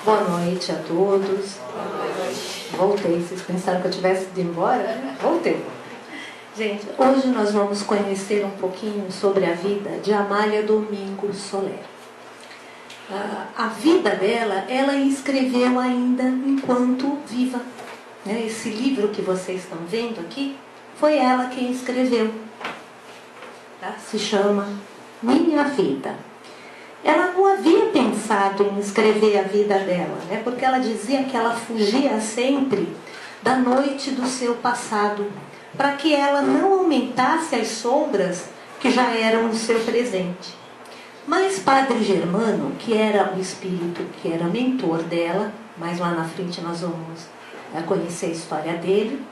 Boa noite a todos. Voltei, vocês pensaram que eu tivesse ido embora? Voltei. Gente, hoje nós vamos conhecer um pouquinho sobre a vida de Amália Domingos Soler. A vida dela, ela escreveu ainda enquanto viva. Esse livro que vocês estão vendo aqui, foi ela quem escreveu. Se chama Minha Vida. Ela não havia pensado em escrever a vida dela, porque ela dizia que ela fugia sempre da noite do seu passado, para que ela não aumentasse as sombras que já eram o seu presente. Mas Padre Germano, que era o espírito, que era mentor dela, mais lá na frente nós vamos conhecer a história dele,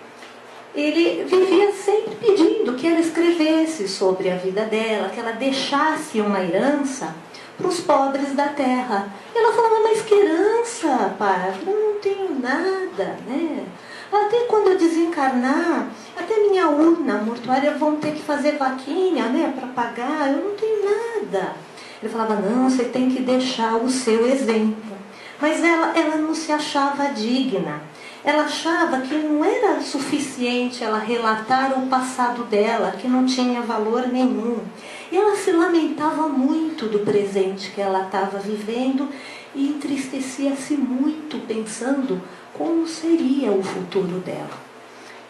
ele vivia sempre pedindo que ela escrevesse sobre a vida dela, que ela deixasse uma herança para os pobres da terra. E ela falava, mas que herança, Padre? Eu não tenho nada, Até quando eu desencarnar, até minha urna mortuária vão ter que fazer vaquinha, para pagar, eu não tenho nada. Ele falava, não, você tem que deixar o seu exemplo. Mas ela não se achava digna. Ela achava que não era suficiente ela relatar o passado dela, que não tinha valor nenhum. E ela se lamentava muito do presente que ela estava vivendo e entristecia-se muito pensando como seria o futuro dela.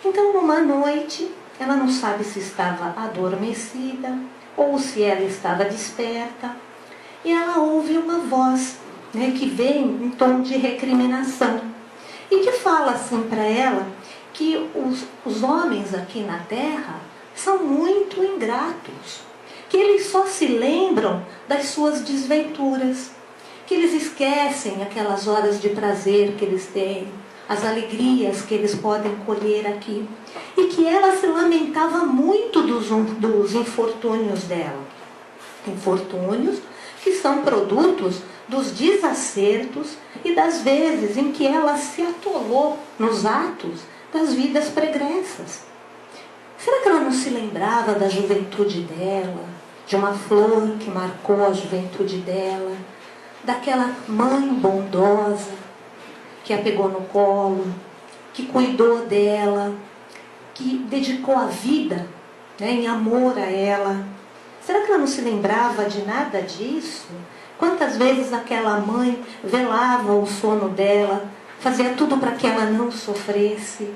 Então, numa noite, ela não sabe se estava adormecida ou se ela estava desperta, e ela ouve uma voz que vem em tom de recriminação e que fala assim para ela que os homens aqui na Terra são muito ingratos, que eles só se lembram das suas desventuras, que eles esquecem aquelas horas de prazer que eles têm, as alegrias que eles podem colher aqui, e que ela se lamentava muito dos infortúnios dela. Infortúnios que são produtos dos desacertos e das vezes em que ela se atolou nos atos das vidas pregressas. Será que ela não se lembrava da juventude dela, de uma flor que marcou a juventude dela, daquela mãe bondosa que a pegou no colo, que cuidou dela, que dedicou a vida em amor a ela? Será que ela não se lembrava de nada disso? Quantas vezes aquela mãe velava o sono dela, fazia tudo para que ela não sofresse?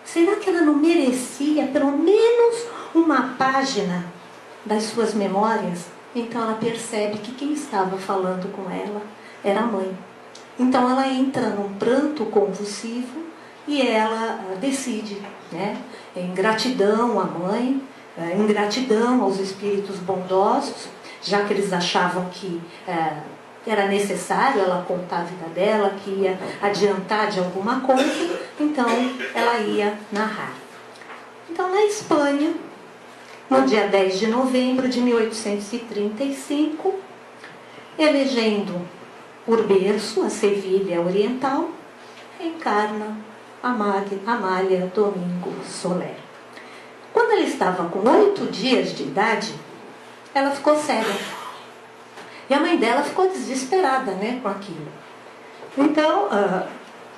Será que ela não merecia pelo menos uma página das suas memórias? Então ela percebe que quem estava falando com ela era a mãe. Então ela entra num pranto convulsivo e ela decide, em gratidão à mãe, em gratidão aos espíritos bondosos, já que eles achavam que era necessário ela contar a vida dela, que ia adiantar de alguma coisa, então ela ia narrar. Então, na Espanha, no dia 10 de novembro de 1835, elegendo por berço a Sevilha Oriental, encarna Amália Domingos Soler. Quando ela estava com 8 dias de idade, ela ficou cega. E a mãe dela ficou desesperada com aquilo. Então,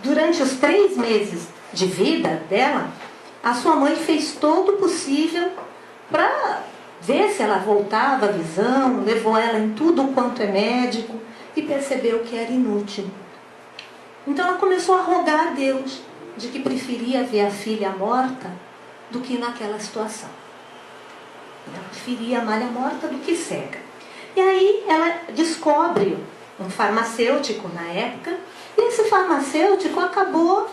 durante os 3 meses de vida dela, a sua mãe fez todo o possível para ver se ela voltava à visão, levou ela em tudo quanto é médico e percebeu que era inútil. Então ela começou a rogar a Deus de que preferia ver a filha morta do que naquela situação. Ela preferia a Amália morta do que cega. E aí ela descobre um farmacêutico na época, e esse farmacêutico acabou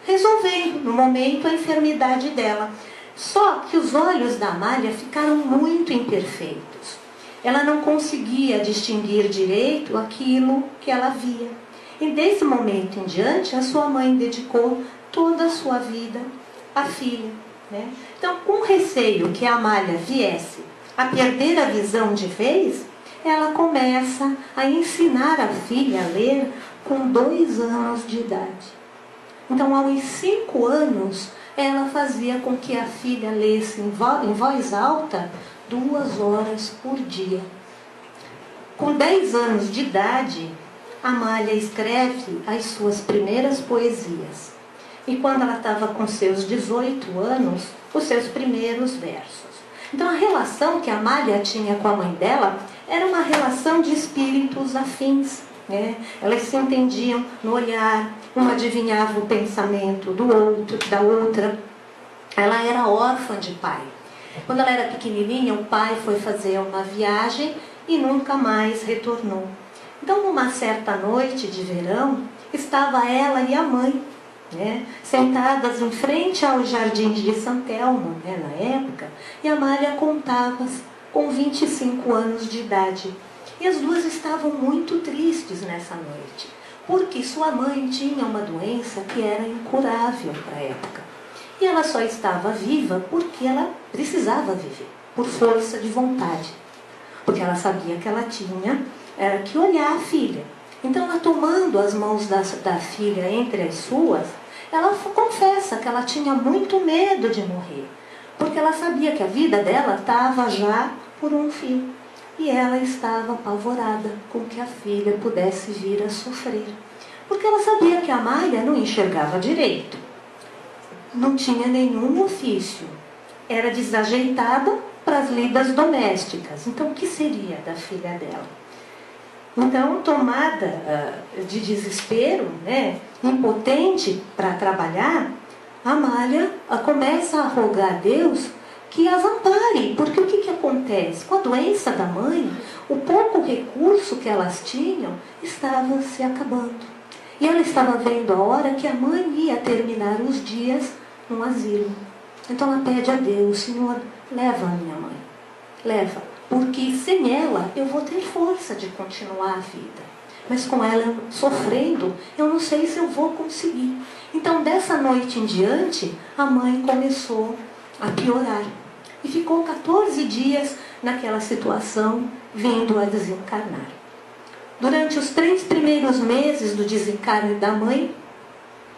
resolvendo no momento a enfermidade dela. Só que os olhos da Amália ficaram muito imperfeitos. Ela não conseguia distinguir direito aquilo que ela via. E desse momento em diante, a sua mãe dedicou toda a sua vida à filha. Então, com receio que a Amália viesse a perder a visão de vez, ela começa a ensinar a filha a ler com 2 anos de idade. Então, aos 5 anos, ela fazia com que a filha lesse em voz alta 2 horas por dia. Com 10 anos de idade, Amália escreve as suas primeiras poesias. E quando ela estava com seus 18 anos, os seus primeiros versos. Então a relação que a Amália tinha com a mãe dela era uma relação de espíritos afins. Elas se entendiam no olhar, uma adivinhava o pensamento do outro, da outra. Ela era órfã de pai. Quando ela era pequenininha, o pai foi fazer uma viagem e nunca mais retornou. Então, numa certa noite de verão, estava ela e a mãe, sentadas em frente aos jardins de Santelmo, na época, e a Amália contava com 25 anos de idade. E as duas estavam muito tristes nessa noite, porque sua mãe tinha uma doença que era incurável para a época. E ela só estava viva porque ela precisava viver, por força de vontade. Porque ela sabia que ela tinha que olhar a filha. Então, ela tomando as mãos da filha entre as suas, ela confessa que ela tinha muito medo de morrer, porque ela sabia que a vida dela estava já por um fim. E ela estava apavorada com que a filha pudesse vir a sofrer. Porque ela sabia que a Amália não enxergava direito. Não tinha nenhum ofício. Era desajeitada para as lidas domésticas. Então, o que seria da filha dela? Então, tomada de desespero, impotente para trabalhar, a Amália começa a rogar a Deus que as ampare, porque o que acontece? Com a doença da mãe, o pouco recurso que elas tinham estava se acabando. E ela estava vendo a hora que a mãe ia terminar os dias no asilo. Então ela pede a Deus: Senhor, leva a minha mãe, leva, porque sem ela eu vou ter força de continuar a vida. Mas com ela sofrendo, eu não sei se eu vou conseguir. Então dessa noite em diante, a mãe começou a piorar. E ficou 14 dias naquela situação, vindo a desencarnar. Durante os 3 primeiros meses do desencarne da mãe,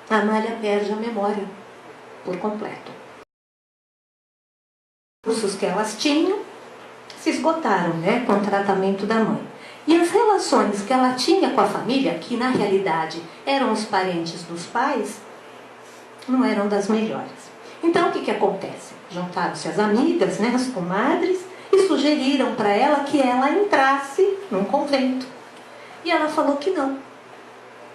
a Amália perde a memória por completo. Os recursos que elas tinham se esgotaram, com o tratamento da mãe. E as relações que ela tinha com a família, que na realidade eram os parentes dos pais, não eram das melhores. Então, o que acontece? Juntaram-se as amigas, as comadres, e sugeriram para ela que ela entrasse num convento. E ela falou que não.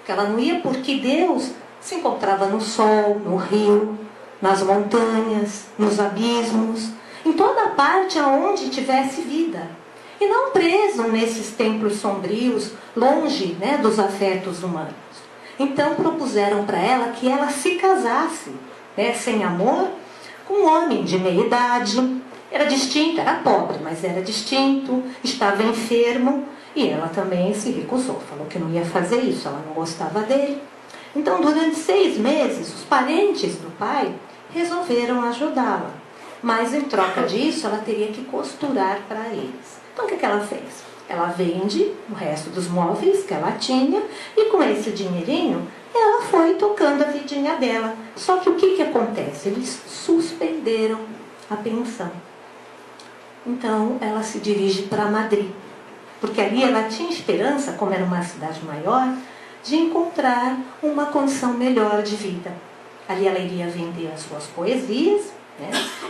Que ela não ia porque Deus se encontrava no sol, no rio, nas montanhas, nos abismos, em toda parte aonde tivesse vida. E não preso nesses templos sombrios, longe dos afetos humanos. Então, propuseram para ela que ela se casasse, sem amor, com um homem de meia idade. Era distinto, era pobre, mas era distinto, estava enfermo, e ela também se recusou, falou que não ia fazer isso, ela não gostava dele. Então, durante 6 meses, os parentes do pai resolveram ajudá-la, mas em troca disso, ela teria que costurar para eles. Então, o que ela fez? Ela vende o resto dos móveis que ela tinha, e com esse dinheirinho, ela foi tocando a vidinha dela. Só que o que acontece? Eles suspenderam a pensão. Então, ela se dirige para Madrid. Porque ali ela tinha esperança, como era uma cidade maior, de encontrar uma condição melhor de vida. Ali ela iria vender as suas poesias,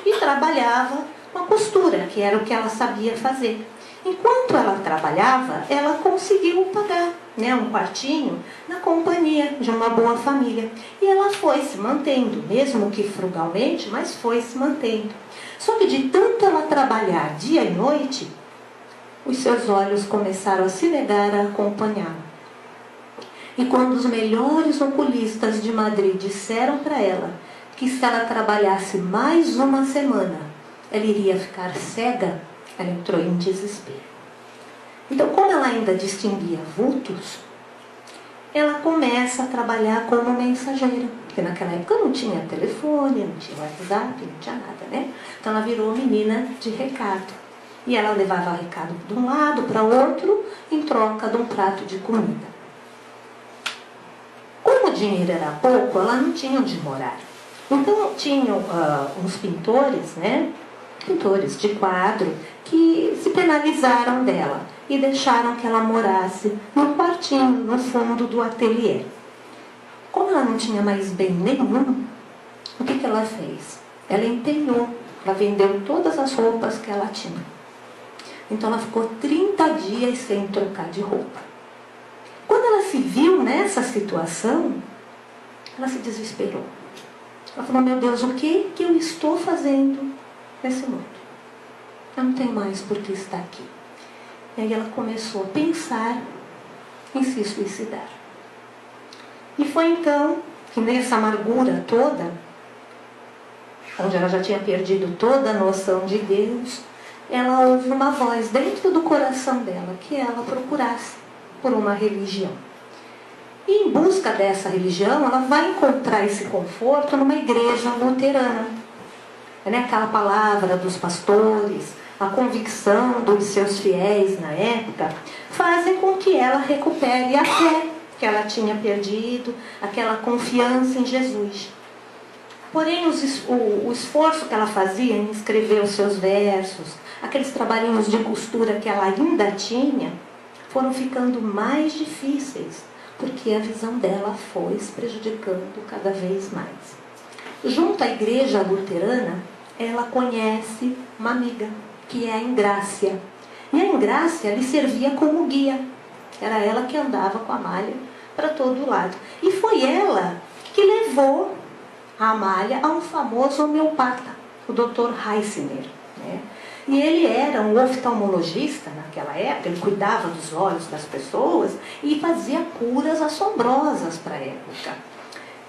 e trabalhava com a costura, que era o que ela sabia fazer. Enquanto ela trabalhava, ela conseguiu pagar um quartinho na companhia de uma boa família. E ela foi se mantendo, mesmo que frugalmente, mas foi se mantendo. Só que de tanto ela trabalhar dia e noite, os seus olhos começaram a se negar a acompanhá-la. E quando os melhores oculistas de Madrid disseram para ela que se ela trabalhasse mais uma semana, ela iria ficar cega, ela entrou em desespero. Então, como ela ainda distinguia vultos, ela começa a trabalhar como mensageira. Porque naquela época não tinha telefone, não tinha WhatsApp, não tinha nada, Então ela virou menina de recado. E ela levava recado de um lado para outro, em troca de um prato de comida. Como o dinheiro era pouco, ela não tinha onde morar. Então tinham uns pintores, pintores de quadro, que se penalizaram dela. e deixaram que ela morasse num quartinho no fundo do ateliê. Como ela não tinha mais bem nenhum, o que ela fez? Ela empenhou, ela vendeu todas as roupas que ela tinha. Então ela ficou 30 dias sem trocar de roupa. Quando ela se viu nessa situação, ela se desesperou. Ela falou, meu Deus, o que eu estou fazendo nesse mundo? Eu não tenho mais por que estar aqui. E aí ela começou a pensar em se suicidar. E foi então que nessa amargura toda, onde ela já tinha perdido toda a noção de Deus, ela ouve uma voz dentro do coração dela que ela procurasse por uma religião. E em busca dessa religião, ela vai encontrar esse conforto numa igreja luterana. Aquela palavra dos pastores, a convicção dos seus fiéis na época, fazem com que ela recupere a fé que ela tinha perdido, aquela confiança em Jesus. Porém, o esforço que ela fazia em escrever os seus versos, aqueles trabalhinhos de costura que ela ainda tinha, foram ficando mais difíceis, porque a visão dela foi se prejudicando cada vez mais. Junto à igreja luterana, ela conhece uma amiga, que é a Engrácia. E a Engrácia lhe servia como guia. Era ela que andava com a Amália para todo lado. E foi ela que levou a Amália a um famoso homeopata, o Dr. Heissner, né? E ele era um oftalmologista naquela época, ele cuidava dos olhos das pessoas e fazia curas assombrosas para a época.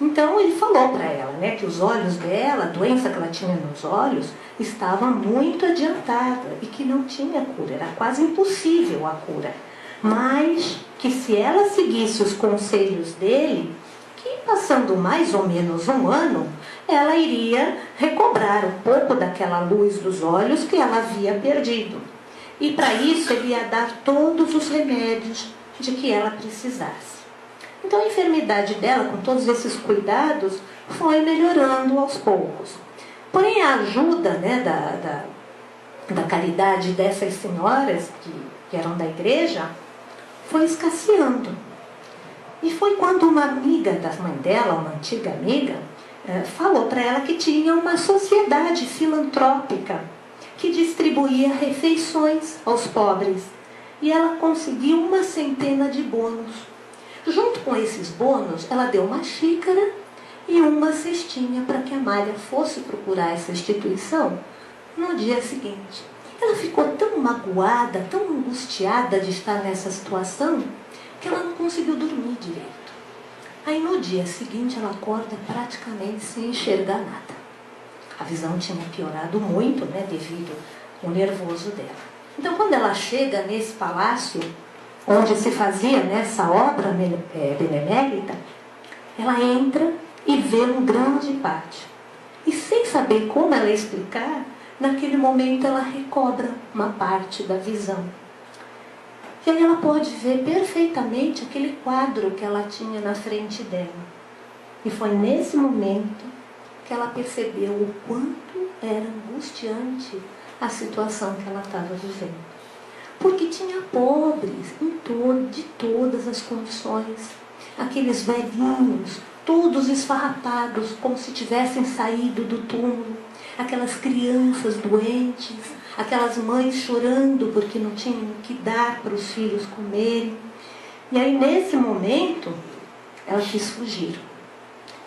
Então ele falou para ela, né, que os olhos dela, a doença que ela tinha nos olhos, estava muito adiantada e que não tinha cura, era quase impossível a cura. Mas que se ela seguisse os conselhos dele, que passando mais ou menos um ano, ela iria recobrar um pouco daquela luz dos olhos que ela havia perdido. E para isso ele ia dar todos os remédios de que ela precisasse. Então a enfermidade dela, com todos esses cuidados, foi melhorando aos poucos. Porém a ajuda, né, da caridade dessas senhoras que eram da igreja foi escasseando. E foi quando uma amiga da mãe dela, uma antiga amiga, falou para ela que tinha uma sociedade filantrópica que distribuía refeições aos pobres. E ela conseguiu uma centena de bônus. Junto com esses bônus, ela deu uma xícara e uma cestinha para que a Amália fosse procurar essa instituição no dia seguinte. Ela ficou tão magoada, tão angustiada de estar nessa situação, que ela não conseguiu dormir direito. Aí no dia seguinte ela acorda praticamente sem enxergar nada. A visão tinha piorado muito, né, devido ao nervoso dela. Então quando ela chega nesse palácio, onde se fazia nessa obra benemérita, ela entra e vê um grande pátio. E sem saber como ela explicar, naquele momento ela recobra uma parte da visão. E aí ela pode ver perfeitamente aquele quadro que ela tinha na frente dela. E foi nesse momento que ela percebeu o quanto era angustiante a situação que ela estava vivendo. Porque tinha pobres de todas as condições. Aqueles velhinhos, todos esfarrapados, como se tivessem saído do túmulo. Aquelas crianças doentes, aquelas mães chorando porque não tinham o que dar para os filhos comerem. E aí, nesse momento, ela quis fugir.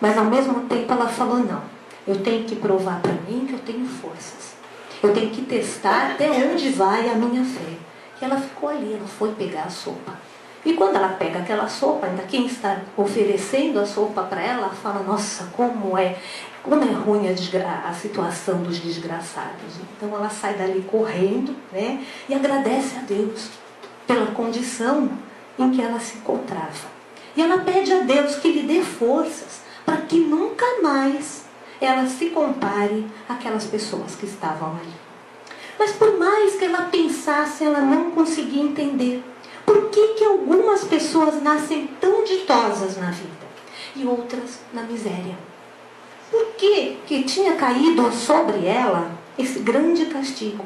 Mas, ao mesmo tempo, ela falou, não, eu tenho que provar para mim que eu tenho forças. Eu tenho que testar até onde vai a minha fé. E ela ficou ali, ela foi pegar a sopa. E quando ela pega aquela sopa, ainda quem está oferecendo a sopa para ela, fala, nossa, como é ruim a situação dos desgraçados. Então ela sai dali correndo, né, e agradece a Deus pela condição em que ela se encontrava. E ela pede a Deus que lhe dê forças para que nunca mais ela se compare àquelas pessoas que estavam ali. Mas por mais que ela pensasse, ela não conseguia entender por que algumas pessoas nascem tão ditosas na vida e outras na miséria. Por que tinha caído sobre ela esse grande castigo?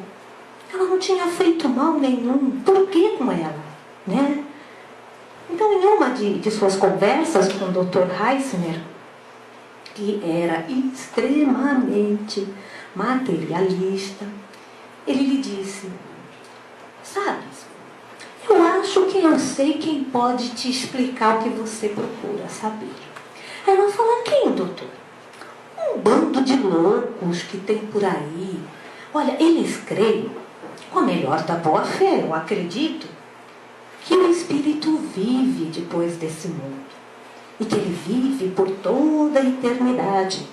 Ela não tinha feito mal nenhum. Por que com ela? de suas conversas com o Dr. Heissner, que era extremamente materialista, ele lhe disse: sabes, eu acho que eu sei quem pode te explicar o que você procura saber. Aí ela fala: quem, doutor? Um bando de loucos que tem por aí. Olha, eles creem, com a melhor da boa fé, eu acredito, que o espírito vive depois desse mundo. E que ele vive por toda a eternidade.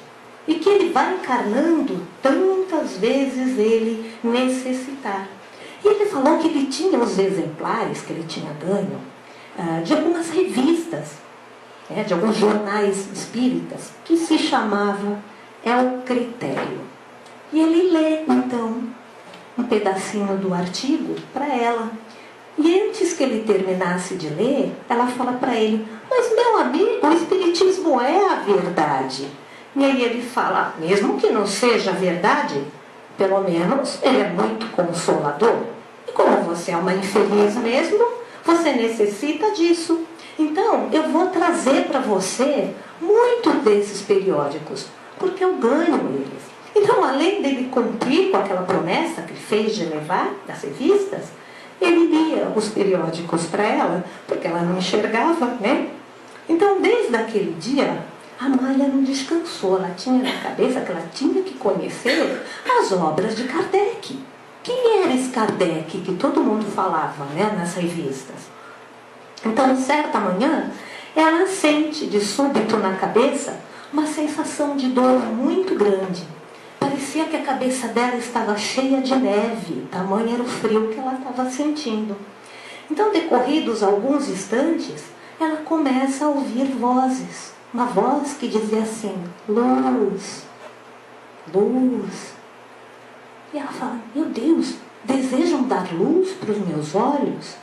E que ele vai encarnando tantas vezes ele necessitar. E ele falou que ele tinha os exemplares que ele tinha ganho de algumas revistas, de alguns jornais espíritas, que se chamava El Critério. E ele lê, então, um pedacinho do artigo para ela. E antes que ele terminasse de ler, ela fala para ele: mas meu amigo, o espiritismo é a verdade. E aí ele fala: mesmo que não seja verdade, pelo menos ele é muito consolador. E como você é uma infeliz mesmo, você necessita disso. Então, eu vou trazer para você muito desses periódicos, porque eu ganho eles. Então, além dele cumprir com aquela promessa que ele fez de levar das revistas, ele lia os periódicos para ela, porque ela não enxergava, né? Então, desde aquele dia, a Amália não descansou. Ela tinha na cabeça que ela tinha que conhecer as obras de Kardec. Quem era esse Kardec que todo mundo falava, né, nas revistas? Então, certa manhã, ela sente de súbito na cabeça uma sensação de dor muito grande. Parecia que a cabeça dela estava cheia de neve, tamanho era o frio que ela estava sentindo. Então, decorridos alguns instantes, ela começa a ouvir vozes. Uma voz que dizia assim: luz, luz. E ela fala: meu Deus, desejam dar luz para os meus olhos?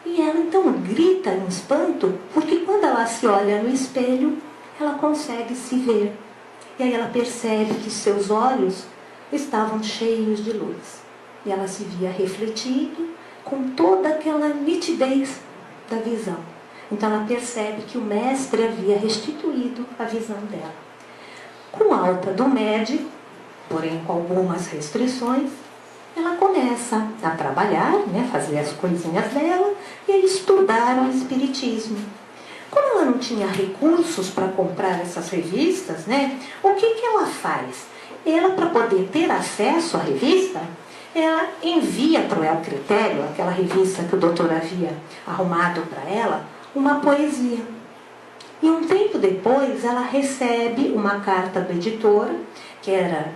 E ela então grita em espanto, porque quando ela se olha no espelho, ela consegue se ver. E aí ela percebe que seus olhos estavam cheios de luz. E ela se via refletido com toda aquela nitidez da visão. Então ela percebe que o mestre havia restituído a visão dela. Com a alta do médico, porém com algumas restrições, ela começa a trabalhar, né, fazer as coisinhas dela e a estudar o espiritismo. Como ela não tinha recursos para comprar essas revistas, né, o que ela faz? Ela, para poder ter acesso à revista, ela envia para o El Critério, aquela revista que o doutor havia arrumado para ela, uma poesia. E um tempo depois ela recebe uma carta do editor, que era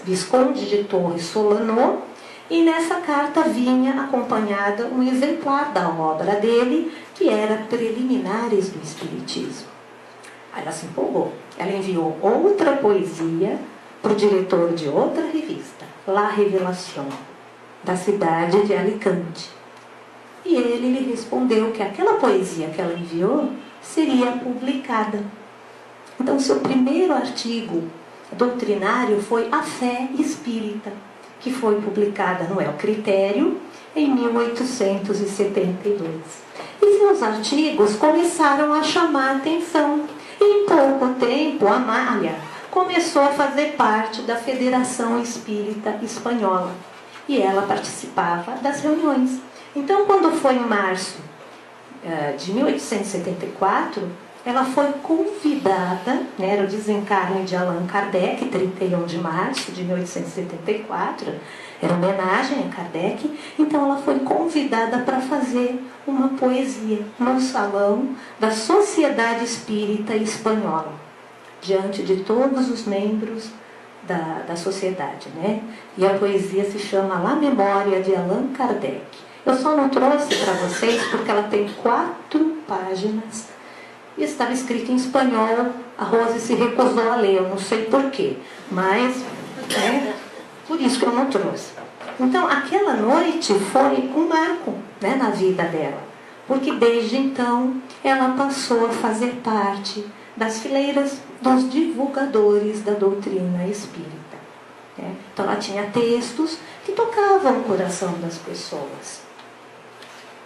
Visconde de Torres Solano, e nessa carta vinha acompanhada um exemplar da obra dele, que era Preliminares do Espiritismo. Aí ela se empolgou. Ela enviou outra poesia para o diretor de outra revista, La Revelación, da cidade de Alicante. E ele lhe respondeu que aquela poesia que ela enviou seria publicada. Então, seu primeiro artigo doutrinário foi A Fé Espírita, que foi publicada no El Critério em 1872. E seus artigos começaram a chamar a atenção. E em pouco tempo, a Amália começou a fazer parte da Federação Espírita Espanhola. E ela participava das reuniões. Então, quando foi em março de 1874, ela foi convidada, né, era o desencarne de Allan Kardec, 31 de março de 1874, era homenagem a Kardec, então ela foi convidada para fazer uma poesia no salão da Sociedade Espírita Espanhola, diante de todos os membros da sociedade, né? E a poesia se chama La Memória de Allan Kardec. Eu só não trouxe para vocês porque ela tem 4 páginas e estava escrito em espanhol. A Rose se recusou a ler, eu não sei porquê, mas por isso que eu não trouxe. Então, aquela noite foi um marco, né, na vida dela, porque desde então ela passou a fazer parte das fileiras dos divulgadores da doutrina espírita. Né? Então, ela tinha textos que tocavam o coração das pessoas.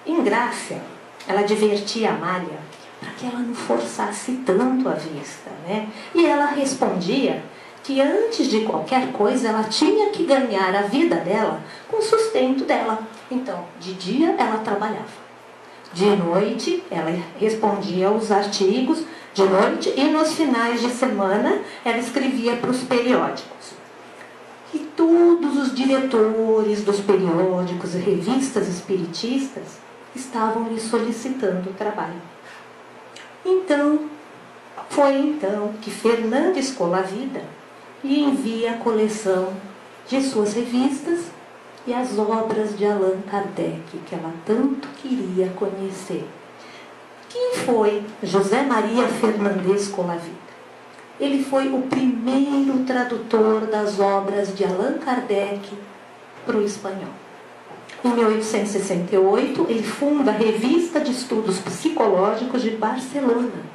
Em Grácia, ela divertia a Amália para que ela não forçasse tanto a vista, né? E ela respondia que antes de qualquer coisa ela tinha que ganhar a vida dela com o sustento dela. Então, de dia ela trabalhava, de noite ela respondia aos artigos, de noite e nos finais de semana ela escrevia para os periódicos. E todos os diretores dos periódicos e revistas espiritistas estavam lhe solicitando trabalho. Foi então que Fernanda Escolavida lhe envia a coleção de suas revistas e as obras de Allan Kardec, que ela tanto queria conhecer. Quem foi José Maria Fernandes Escolavida? Ele foi o primeiro tradutor das obras de Allan Kardec para o espanhol. Em 1868, ele funda a Revista de Estudos Psicológicos de Barcelona.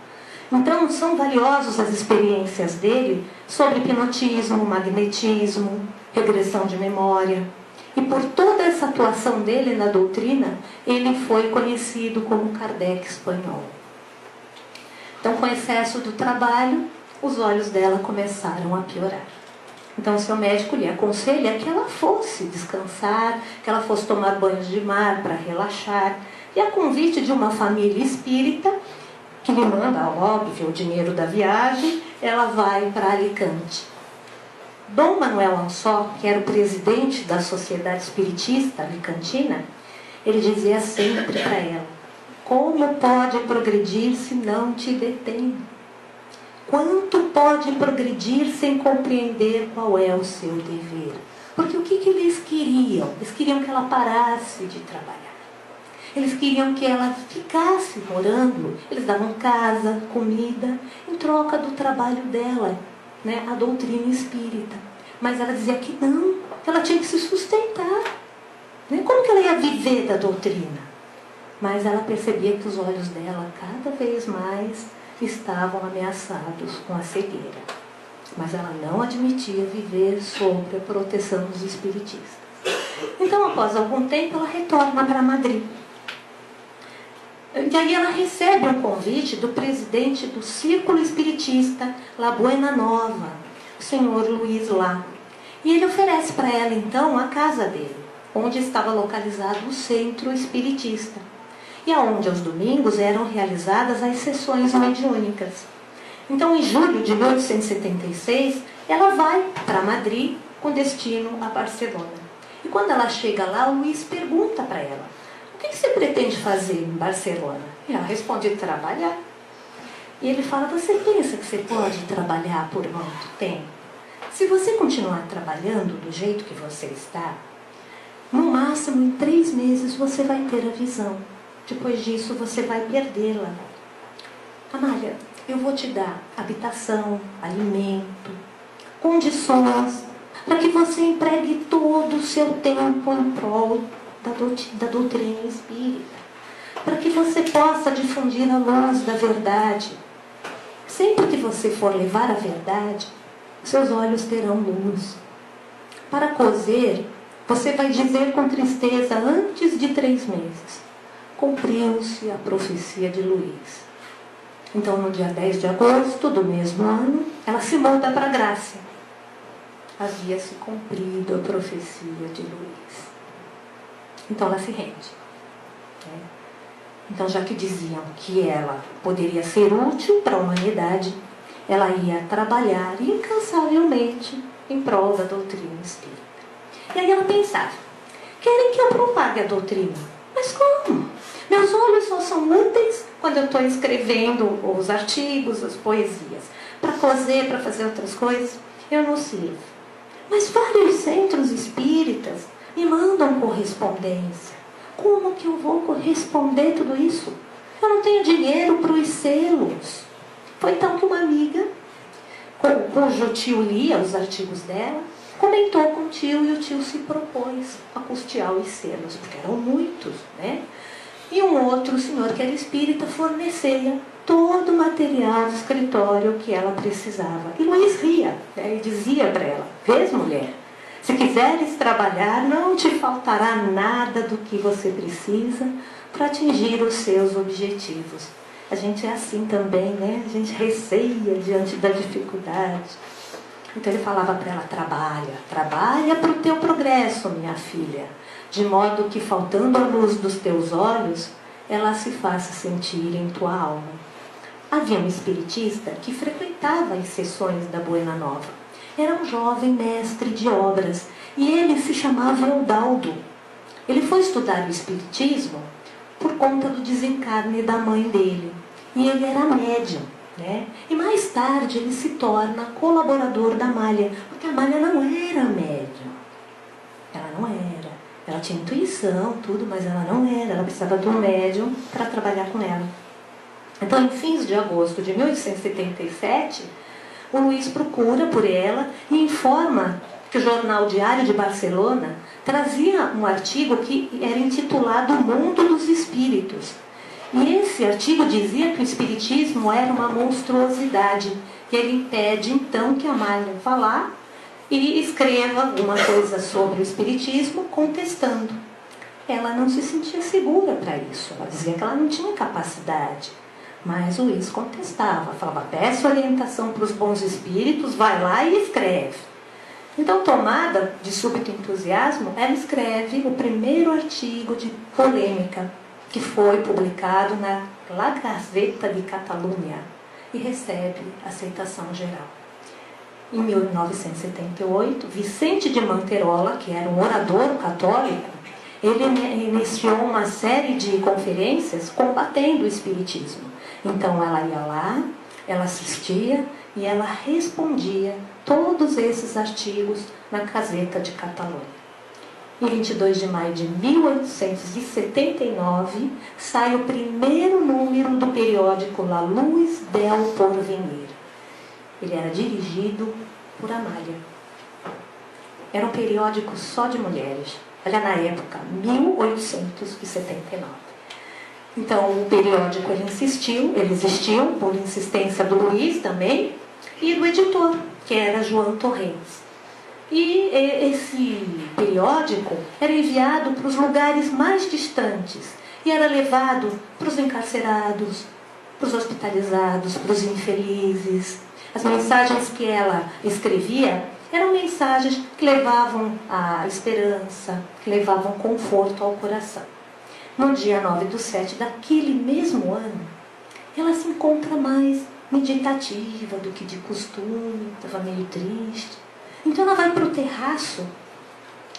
Então, são valiosos as experiências dele sobre hipnotismo, magnetismo, regressão de memória. E por toda essa atuação dele na doutrina, ele foi conhecido como Kardec espanhol. Então, com o excesso do trabalho, os olhos dela começaram a piorar. Então, o seu médico lhe aconselha que ela fosse descansar, que ela fosse tomar banhos de mar para relaxar. E a convite de uma família espírita, que lhe manda, óbvio, o dinheiro da viagem, ela vai para Alicante. Dom Manuel Ansó, que era o presidente da Sociedade Espiritista Alicantina, ele dizia sempre para ela: como pode progredir se não te detém? Quanto pode progredir sem compreender qual é o seu dever? Porque o que eles queriam? Eles queriam que ela parasse de trabalhar. Eles queriam que ela ficasse morando. Eles davam casa, comida, em troca do trabalho dela, né? A doutrina espírita. Mas ela dizia que não, que ela tinha que se sustentar. Né? Como que ela ia viver da doutrina? Mas ela percebia que os olhos dela cada vez mais estavam ameaçados com a cegueira. Mas ela não admitia viver sob a proteção dos espiritistas. Então, após algum tempo, ela retorna para Madrid. E aí ela recebe um convite do presidente do Círculo Espiritista La Buena Nova, o senhor Luiz Lá. E ele oferece para ela, então, a casa dele, onde estava localizado o Centro Espiritista. E aonde aos domingos eram realizadas as sessões mediúnicas. Então, em julho de 1876, ela vai para Madrid com destino a Barcelona. E quando ela chega lá, o Luiz pergunta para ela: o que você pretende fazer em Barcelona? E ela responde: trabalhar. E ele fala: você pensa que você pode trabalhar por muito tempo? Se você continuar trabalhando do jeito que você está, no máximo em 3 meses você vai ter a visão. Depois disso, você vai perdê-la. Amália, eu vou te dar habitação, alimento, condições, para que você empregue todo o seu tempo em prol da doutrina espírita. Para que você possa difundir a luz da verdade. Sempre que você for levar a verdade, seus olhos terão luz. Para cozer, você vai dizer com tristeza antes de 3 meses: cumpriu-se a profecia de Luiz. Então, no dia 10 de agosto do mesmo ano, ela se muda para Grácia. Havia se cumprido a profecia de Luiz. Então, ela se rende. Então, já que diziam que ela poderia ser útil para a humanidade, ela ia trabalhar incansavelmente em prol da doutrina espírita. E aí ela pensava: querem que eu propague a doutrina? Mas como? Meus olhos só são úteis quando eu estou escrevendo os artigos, as poesias. Para cozer, para fazer outras coisas, eu não sirvo. Mas vários centros espíritas me mandam correspondência. Como que eu vou corresponder tudo isso? Eu não tenho dinheiro para os selos. Foi então que uma amiga, cujo tio lia os artigos dela, comentou com o tio, e o tio se propôs a custear os selos, porque eram muitos, né? E um outro senhor que era espírita fornecia todo o material do escritório que ela precisava. E Luiz ria, né? E dizia para ela: vês, mulher, se quiseres trabalhar, não te faltará nada do que você precisa, para atingir os seus objetivos. A gente é assim também, né? A gente receia diante da dificuldade. Então ele falava para ela: trabalha para o teu progresso, minha filha, de modo que, faltando a luz dos teus olhos, ela se faça sentir em tua alma. Havia um espiritista que frequentava as sessões da Buena Nova. Era um jovem mestre de obras e ele se chamava Eudaldo. Ele foi estudar o espiritismo por conta do desencarne da mãe dele. E ele era médium, né? E mais tarde ele se torna colaborador da Amália, porque a Amália não era médium. Ela não era. Ela tinha intuição, tudo, mas ela não era. Ela precisava de um médium para trabalhar com ela. Então, em fins de agosto de 1877, o Luís procura por ela e informa que o Jornal Diário de Barcelona trazia um artigo que era intitulado O Mundo dos Espíritos. E esse artigo dizia que o espiritismo era uma monstruosidade. E ele pede, então, que a Amália vá lá e escreva alguma coisa sobre o espiritismo, contestando. Ela não se sentia segura para isso. Ela dizia que ela não tinha capacidade. Mas o Luís contestava, falava: peço orientação para os bons espíritos, vai lá e escreve. Então, tomada de súbito entusiasmo, ela escreve o primeiro artigo de polêmica, que foi publicado na La Gazeta de Catalunha, e recebe aceitação geral. Em 1978, Vicente de Manterola, que era um orador católico, ele iniciou uma série de conferências combatendo o espiritismo. Então ela ia lá, ela assistia e ela respondia todos esses artigos na Gazeta de Catalunha. Em 22 de maio de 1879, sai o primeiro número do periódico La Luz del Porvenir. Ele era dirigido por Amália. Era um periódico só de mulheres. Olha, na época, 1879. Então, o periódico ele existiu por insistência do Luís também, e do editor, que era João Torrens. E esse periódico era enviado para os lugares mais distantes e era levado para os encarcerados, para os hospitalizados, para os infelizes. As mensagens que ela escrevia eram mensagens que levavam a esperança, que levavam conforto ao coração. No dia 9/7 daquele mesmo ano, ela se encontra mais meditativa do que de costume, estava meio triste. Então ela vai para o terraço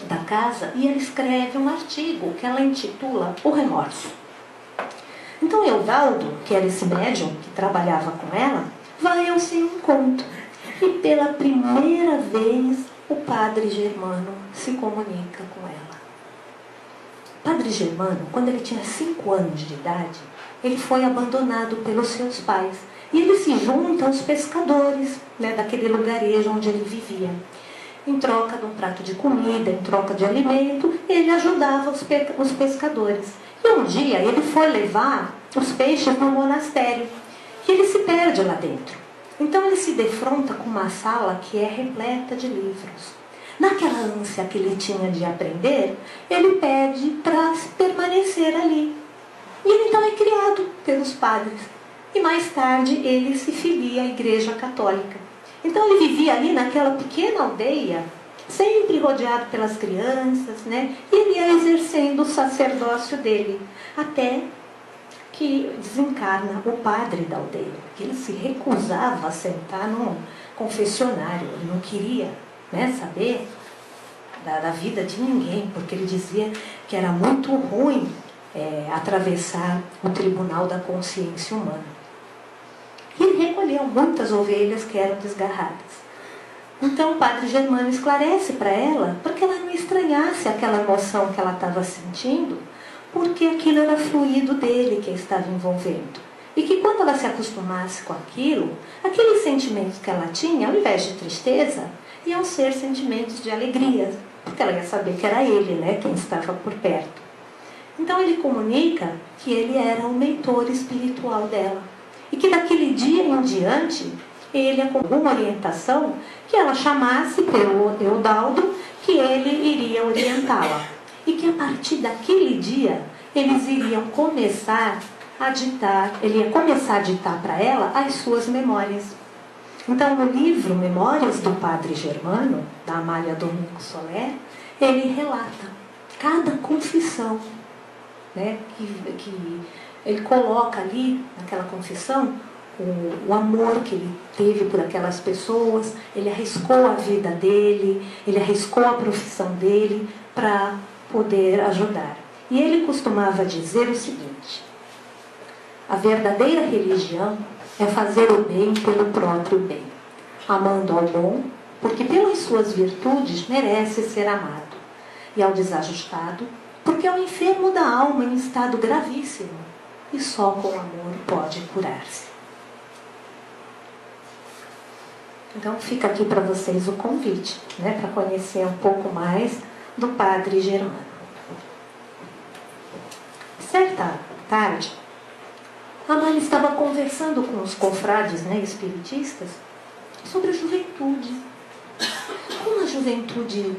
da casa e ela escreve um artigo que ela intitula O Remorso. Então Eudaldo, que era esse médium que trabalhava com ela, vai ao seu encontro. E pela primeira vez o padre Germano se comunica com ela. O padre Germano, quando ele tinha 5 anos de idade, ele foi abandonado pelos seus pais. E ele se junta aos pescadores, né, daquele lugarejo onde ele vivia. Em troca de um prato de comida, em troca de alimento, ele ajudava os pescadores. E um dia ele foi levar os peixes no monastério. E ele se perde lá dentro. Então ele se defronta com uma sala que é repleta de livros. Naquela ânsia que ele tinha de aprender, ele pede para permanecer ali. E ele então é criado pelos padres. E mais tarde ele se filia à Igreja Católica. Então ele vivia ali naquela pequena aldeia, sempre rodeado pelas crianças, né? E ele ia exercendo o sacerdócio dele, até que desencarna o padre da aldeia. Ele se recusava a sentar num confessionário, ele não queria, né, saber da vida de ninguém, porque ele dizia que era muito ruim atravessar o tribunal da consciência humana. E ele recolheu muitas ovelhas que eram desgarradas. Então o padre Germano esclarece para ela, porque ela não estranhasse aquela emoção que ela estava sentindo, porque aquilo era fluido dele que estava envolvendo. E que quando ela se acostumasse com aquilo, aqueles sentimentos que ela tinha, ao invés de tristeza, iam ser sentimentos de alegria, porque ela ia saber que era ele, né, quem estava por perto. Então ele comunica que ele era o mentor espiritual dela. E que daquele dia em diante, ele, com alguma orientação, que ela chamasse pelo Eudaldo, que ele iria orientá-la. E que a partir daquele dia, eles iriam começar a ditar, ele ia começar a ditar para ela as suas memórias. Então, no livro Memórias do Padre Germano, da Amália Domingo Soler, ele relata cada confissão, né, que ele coloca ali, naquela confissão, o amor que ele teve por aquelas pessoas, ele arriscou a vida dele, ele arriscou a profissão dele para poder ajudar. E ele costumava dizer o seguinte: a verdadeira religião é fazer o bem pelo próprio bem, amando ao bom, porque pelas suas virtudes merece ser amado, e ao desajustado, porque é o enfermo da alma em estado gravíssimo, e só com amor pode curar-se. Então fica aqui para vocês o convite, né, para conhecer um pouco mais do Padre Germano. Certa tarde, a mãe estava conversando com os confrades, né, espiritistas sobre a juventude. Como a juventude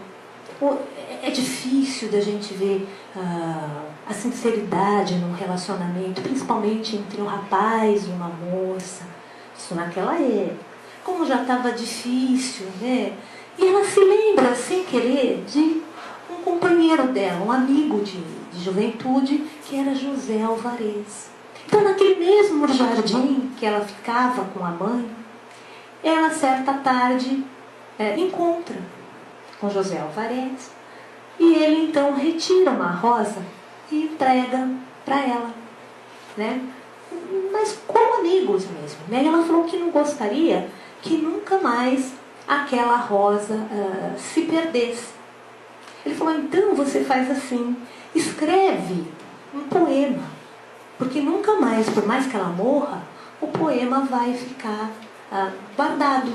é difícil da gente ver a sinceridade num relacionamento, principalmente entre um rapaz e uma moça. Isso naquela época. Como já estava difícil, né? E ela se lembra, sem querer, de um companheiro dela, um amigo de juventude, que era José Alvarez. Então, naquele mesmo jardim que ela ficava com a mãe, ela, certa tarde, encontra com José Alvarez, e ele, então, retira uma rosa e entrega para ela, né? Mas como amigos mesmo, né? E ela falou que não gostaria que nunca mais aquela rosa se perdesse. Ele falou: então você faz assim, escreve um poema, porque nunca mais, por mais que ela morra, o poema vai ficar guardado.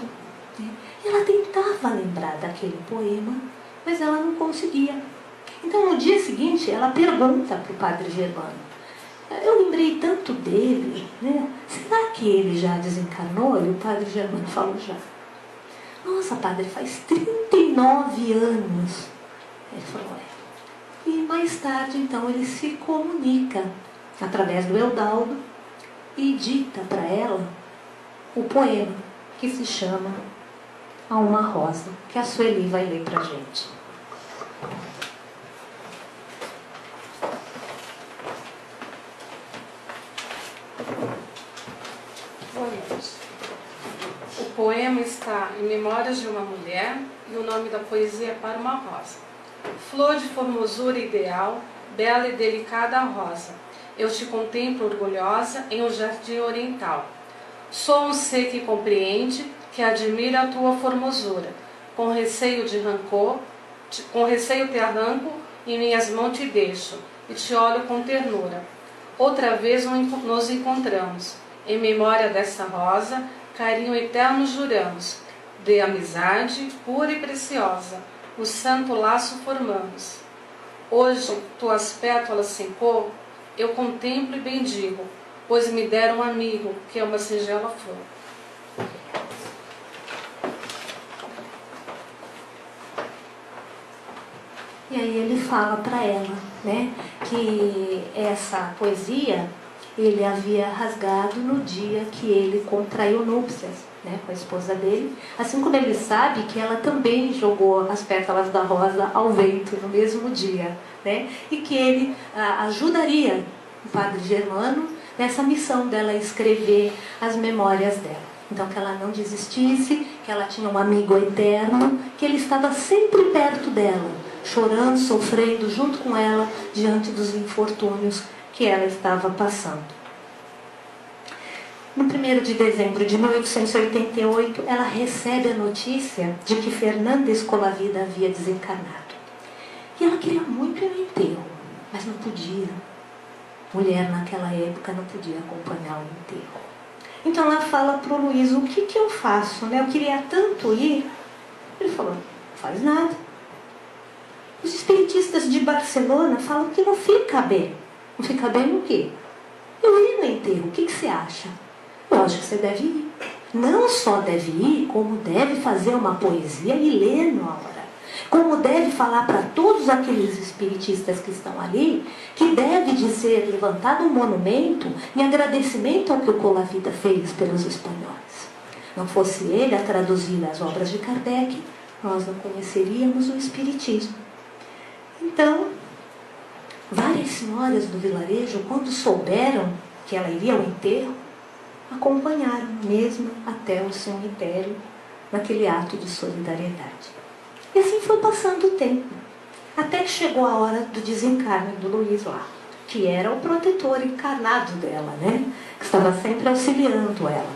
E ela tentava lembrar daquele poema, mas ela não conseguia. Então, no dia seguinte, ela pergunta para o Padre Germano: eu lembrei tanto dele, né? Será que ele já desencarnou? E o Padre Germano falou: já. Nossa, padre, faz 39 anos. Ele falou: é. E mais tarde, então, ele se comunica através do Eudaldo e dita para ela o poema que se chama A Uma Rosa, que a Sueli vai ler para a gente. Boa noite. O poema está em Memórias de uma Mulher e o nome da poesia é Para uma Rosa. Flor de formosura ideal, bela e delicada rosa, eu te contemplo orgulhosa em um jardim oriental. Sou um ser que compreende, que admira a tua formosura. Com receio te arranco, em minhas mãos te deixo e te olho com ternura. Outra vez nos encontramos. Em memória dessa rosa, carinho eterno juramos. De amizade pura e preciosa, o santo laço formamos. Hoje, tuas pétalas sem cor, eu contemplo e bendigo, pois me deram um amigo, que é uma singela flor. E aí ele fala para ela, né, que essa poesia ele havia rasgado no dia que ele contraiu núpcias, né, com a esposa dele, assim como ele sabe que ela também jogou as pétalas da rosa ao vento no mesmo dia, né, e que ele ajudaria o Padre Germano nessa missão dela escrever as memórias dela. Então, que ela não desistisse, que ela tinha um amigo eterno, que ele estava sempre perto dela, chorando, sofrendo junto com ela diante dos infortúnios que ela estava passando. No 1º de dezembro de 1888, ela recebe a notícia de que Fernanda Escolavida havia desencarnado. E ela queria muito ir no enterro, mas não podia. Mulher naquela época não podia acompanhar o enterro. Então ela fala para o Luiz: o que eu faço? Eu queria tanto ir. Ele falou: não faz nada. Os espiritistas de Barcelona falam que não fica bem. Não fica bem no quê? Eu ir no enterro, o que você acha? Eu acho que você deve ir. Não só deve ir, como deve fazer uma poesia e ler na hora. Como deve falar para todos aqueles espiritistas que estão ali, que deve de ser levantado um monumento em agradecimento ao que o Colavida fez pelos espanhóis. Não fosse ele a traduzir as obras de Kardec, nós não conheceríamos o espiritismo. Então, várias senhoras do vilarejo, quando souberam que ela iria ao enterro, acompanharam mesmo até o cemitério, naquele ato de solidariedade. E assim foi passando o tempo, até que chegou a hora do desencarne do Luiz lá, que era o protetor encarnado dela, né? Que estava sempre auxiliando ela.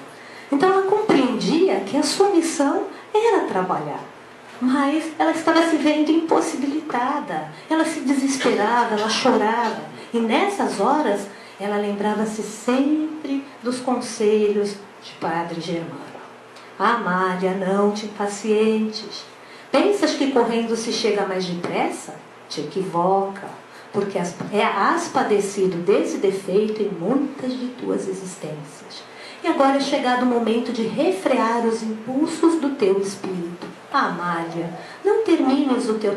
Então ela compreendia que a sua missão era trabalhar, mas ela estava se vendo impossibilitada. Ela se desesperava, ela chorava. E nessas horas, ela lembrava-se sempre dos conselhos de Padre Germano. Amália, não te impacientes. Pensas que correndo se chega mais depressa? Te equivoca, porque has padecido desse defeito em muitas de tuas existências. E agora é chegado o momento de refrear os impulsos do teu espírito. Amália, não terminaste o teu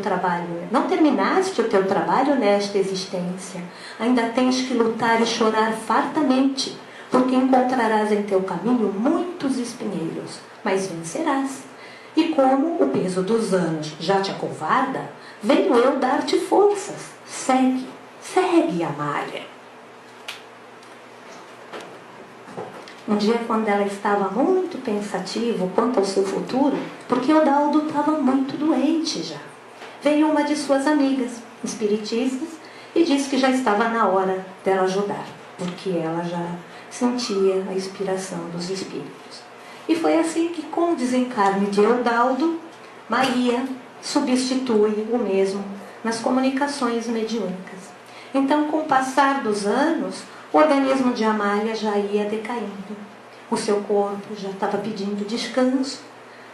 trabalho nesta existência. Ainda tens que lutar e chorar fartamente, porque encontrarás em teu caminho muitos espinheiros, mas vencerás. E como o peso dos anos já te acovarda, venho eu dar-te forças. Segue, segue, Amália. Um dia, quando ela estava muito pensativa quanto ao seu futuro, porque Odaldo estava muito doente já, veio uma de suas amigas espiritistas e disse que já estava na hora dela ajudar, porque ela já sentia a inspiração dos espíritos. E foi assim que, com o desencarne de Odaldo, Maria substitui o mesmo nas comunicações mediúnicas. Então, com o passar dos anos, o organismo de Amália já ia decaindo. O seu corpo já estava pedindo descanso,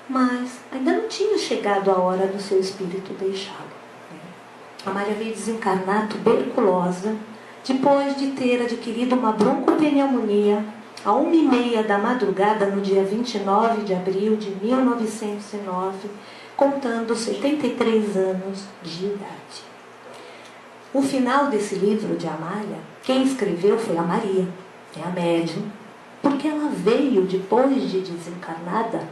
mas ainda não tinha chegado a hora do seu espírito deixá-lo. Amália veio desencarnar tuberculosa, depois de ter adquirido uma broncopneumonia, à 1h30 da madrugada, no dia 29 de abril de 1909, contando 73 anos de idade. O final desse livro de Amália, quem escreveu foi a Maria, a médium, porque ela veio, depois de desencarnada,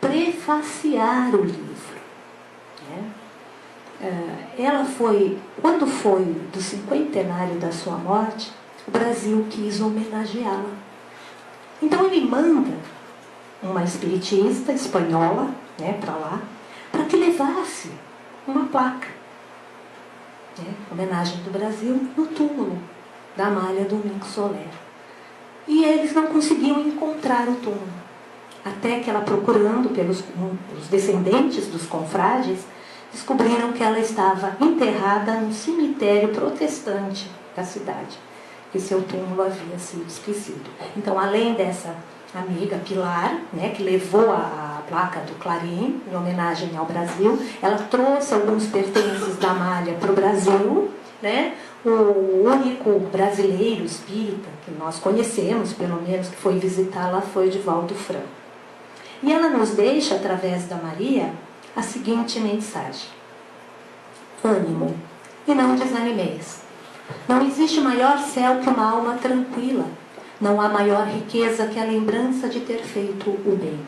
prefaciar o livro. Ela foi, quando foi do cinquentenário da sua morte, o Brasil quis homenageá-la. Então ele manda uma espiritista espanhola para lá, para que levasse uma placa, homenagem do Brasil, no túmulo da Amália Domingos Soler. E eles não conseguiam encontrar o túmulo, até que ela, procurando pelos descendentes dos confrades, descobriram que ela estava enterrada no cemitério protestante da cidade, que seu túmulo havia sido esquecido. Então, além dessa amiga Pilar, que levou a placa do Clarim em homenagem ao Brasil, ela trouxe alguns pertences da Amália para o Brasil, O único brasileiro espírita que nós conhecemos, pelo menos, que foi visitá-la, foi o Divaldo Franco. E ela nos deixa, através da Maria, a seguinte mensagem: ânimo, e não desanimeis. Não existe maior céu que uma alma tranquila. Não há maior riqueza que a lembrança de ter feito o bem.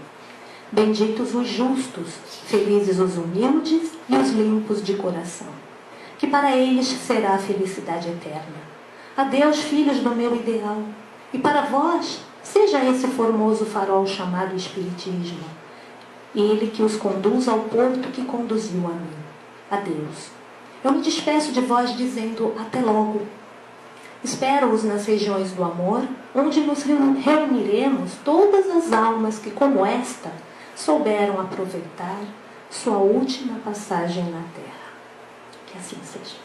Benditos os justos, felizes os humildes e os limpos de coração, que para eles será a felicidade eterna. Adeus, filhos do meu ideal, e para vós seja esse formoso farol chamado Espiritismo, ele que os conduz ao porto que conduziu a mim. Adeus. Eu me despeço de vós dizendo até logo. Espero-os nas regiões do amor, onde nos reuniremos todas as almas que, como esta, souberam aproveitar sua última passagem na terra. Que assim seja.